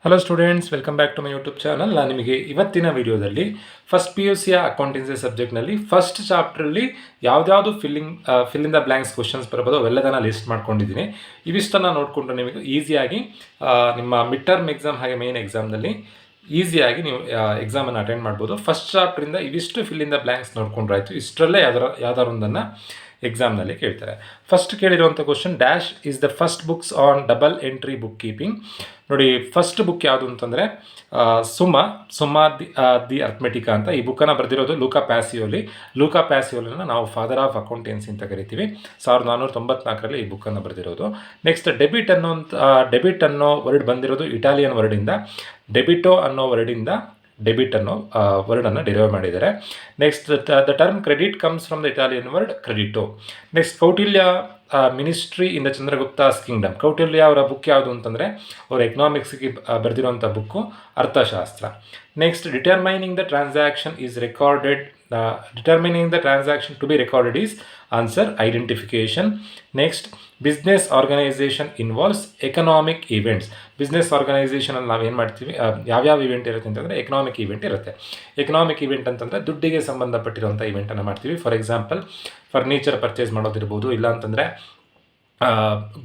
Hello students, welcome back to my YouTube channel. ನಾನು ನಿಮಗೆ ಇವತ್ತಿನ ವಿಡಿಯೋದಲ್ಲಿ ಫಸ್ಟ್ ಪಿ ಯು ಸಿಯ ಅಕೌಂಟೆನ್ಸಿ ಸಬ್ಜೆಕ್ಟ್ನಲ್ಲಿ ಫಸ್ಟ್ ಚಾಪ್ಟ್ರಲ್ಲಿ ಯಾವ್ದಾವುದು fill in the blanks questions ಬರ್ಬೋದು ಅವೆಲ್ಲದನ್ನು ಲಿಸ್ಟ್ ಮಾಡ್ಕೊಂಡಿದ್ದೀನಿ. ಇವಿಷ್ಟನ್ನು ನೋಡಿಕೊಂಡು ನಿಮಗೆ ಈಸಿಯಾಗಿ ನಿಮ್ಮ ಮಿಡ್ ಟರ್ಮ್ ಎಕ್ಸಾಮ್ ಹಾಗೆ ಮೇನ್ ಎಕ್ಸಾಮ್ನಲ್ಲಿ ಈಸಿಯಾಗಿ ನೀವು ಎಕ್ಸಾಮನ್ನು ಅಟೆಂಡ್ ಮಾಡ್ಬೋದು. ಫಸ್ಟ್ ಚಾಪ್ಟ್ರಿಂದ ಇವಿಷ್ಟು ಫಿಲ್ ಇನ್ ದ ಬ್ಲ್ಯಾಂಕ್ಸ್ ನೋಡ್ಕೊಂಡ್ರಾಯ್ತು. ಇಷ್ಟರಲ್ಲೇ ಯಾವ್ದಾರು ಒಂದನ್ನು ಎಕ್ಸಾಮ್ನಲ್ಲಿ ಕೇಳ್ತಾರೆ. ಫಸ್ಟ್ ಕೇಳಿರುವಂಥ question, dash is the first books on double entry book keeping. ನೋಡಿ, ಫಸ್ಟ್ ಬುಕ್ ಯಾವುದು ಅಂತಂದರೆ ಸುಮಾ ದಿ ಅರ್ಥಮೆಟಿಕಾ ಅಂತ. ಈ ಬುಕ್ಕನ್ನು ಬರೆದಿರೋದು ಲೂಕಾ ಪ್ಯಾಸಿಯೋಲಿನ ನಾವು ಫಾದರ್ ಆಫ್ ಅಕೌಂಟೆನ್ಸಿ ಅಂತ ಕರಿತೀವಿ. 1494ರಲ್ಲಿ ಈ ಬುಕ್ಕನ್ನು ಬರೆದಿರೋದು. ನೆಕ್ಸ್ಟ್ ಡೆಬಿಟ್ ಅನ್ನೋ ವರ್ಡ್ ಬಂದಿರೋದು ಇಟಾಲಿಯನ್ ವರ್ಡಿಂದ. ಡೆಬಿಟೋ ಅನ್ನೋ ವರ್ಡಿಂದ ಡೆಬಿಟ್ ಅನ್ನೋ ವರ್ಡನ್ನು ಡಿರೈವ್ ಮಾಡಿದ್ದಾರೆ. Next the term credit comes from the Italian word ಕ್ರೆಡಿಟೋ. Next Kautilya ministry in the Chandragupta's kingdom. Kautilya ಅವರ ಬುಕ್ ಯಾವುದು ಅಂತಂದರೆ ಅವರು ಎಕನಾಮಿಕ್ಸ್ಗೆ ಬರೆದಿರುವಂಥ book Arthashastra. Next determining the transaction to be recorded is answer identification. Next business organisation involves economic events. Business ಆರ್ಗನೈಸೇಷನಲ್ಲಿ ನಾವೇನು ಮಾಡ್ತೀವಿ, ಯಾವ್ಯಾವ ಇವೆಂಟ್ ಇರುತ್ತೆ ಅಂತಂದರೆ ಎಕನಾಮಿಕ್ ಈವೆಂಟ್ ಇರುತ್ತೆ. ಎಕನಾಮಿಕ್ ಈವೆಂಟ್ ಅಂತಂದರೆ ದುಡ್ಡಿಗೆ ಸಂಬಂಧಪಟ್ಟಿರುವಂಥ ಇವೆಂಟನ್ನು ಮಾಡ್ತೀವಿ. ಫಾರ್ ಎಕ್ಸಾಂಪಲ್ ಫರ್ನಿಚರ್ ಪರ್ಚೇಸ್ ಮಾಡೋದಿರ್ಬೋದು, ಇಲ್ಲ ಅಂತಂದರೆ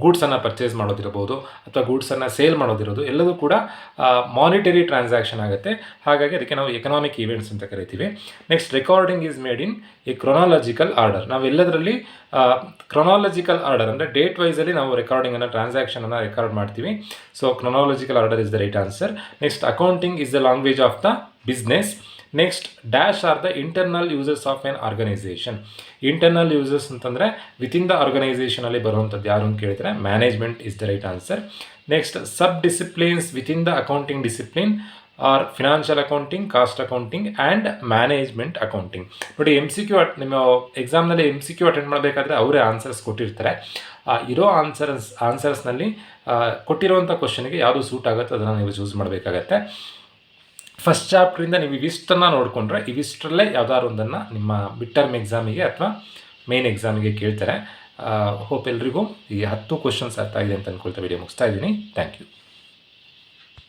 ಗೂಡ್ಸನ್ನು ಪರ್ಚೇಸ್ ಮಾಡೋದಿರ್ಬೋದು, ಅಥವಾ ಗೂಡ್ಸನ್ನು ಸೇಲ್ ಮಾಡೋದಿರೋದು ಎಲ್ಲದೂ ಕೂಡ ಮಾನಿಟರಿ ಟ್ರಾನ್ಸಾಕ್ಷನ್ ಆಗುತ್ತೆ. ಹಾಗಾಗಿ ಅದಕ್ಕೆ ನಾವು ಎಕನಾಮಿಕ್ ಈವೆಂಟ್ಸ್ ಅಂತ ಕರಿತೀವಿ. Next recording is made in a chronological order. ನಾವೆಲ್ಲದರಲ್ಲಿ ಕ್ರೊನಾಲಜಿಕಲ್ ಆರ್ಡರ್ ಅಂದರೆ ಡೇಟ್ ವೈಸಲ್ಲಿ ನಾವು ರೆಕಾರ್ಡಿಂಗನ್ನು ಟ್ರಾನ್ಸಾಕ್ಷನನ್ನು ರೆಕಾರ್ಡ್ ಮಾಡ್ತೀವಿ. So chronological order is the right answer. Next accounting is the language of the business. Next dash are the internal users of an organisation. Internal users ಅಂತಂದರೆ within the ಆರ್ಗನೈಸೇಷನಲ್ಲಿ ಬರುವಂಥದ್ದು ಯಾರು ಅಂತ ಕೇಳಿದರೆ management is the right answer. Next sub disciplines within the accounting discipline R financial accounting, cost accounting and management accounting. ನೋಡಿ, ನಿಮ್ಮ ಎಕ್ಸಾಮ್ನಲ್ಲಿ MCQ attend ಮಾಡಬೇಕಾದ್ರೆ ಅವರೇ ಆನ್ಸರ್ಸ್ ಕೊಟ್ಟಿರ್ತಾರೆ. ಇರೋ ಆನ್ಸರ್ಸ್ನಲ್ಲಿ ಕೊಟ್ಟಿರುವಂಥ ಕ್ವಶನ್ಗೆ ಯಾವುದು ಸೂಟ್ ಆಗುತ್ತೆ ಅದನ್ನು ನೀವು ಚೂಸ್ ಮಾಡಬೇಕಾಗತ್ತೆ. ಫಸ್ಟ್ ಚಾಪ್ಟ್ರಿಂದ ನೀವು ಇವಿಷ್ಟನ್ನು ನೋಡಿಕೊಂಡ್ರೆ ಇವಿಷ್ಟರಲ್ಲೇ ಯಾವ್ದಾದ್ರು ಒಂದನ್ನು ನಿಮ್ಮ ಮಿಡ್ ಟರ್ಮ್ ಎಕ್ಸಾಮಿಗೆ ಅಥವಾ ಮೇನ್ ಎಕ್ಸಾಮಿಗೆ ಕೇಳ್ತಾರೆ. ಹೋಪ್ ಎಲ್ರಿಗೂ ಈ 10 ಕ್ವಶನ್ಸ್ ಅರ್ಥ ಆಗಿದೆ ಅಂತ ಅಂದ್ಕೊಳ್ತಾ ವಿಡಿಯೋ ಮುಗಿಸ್ತಾ ಇದ್ದೀನಿ. Thank you.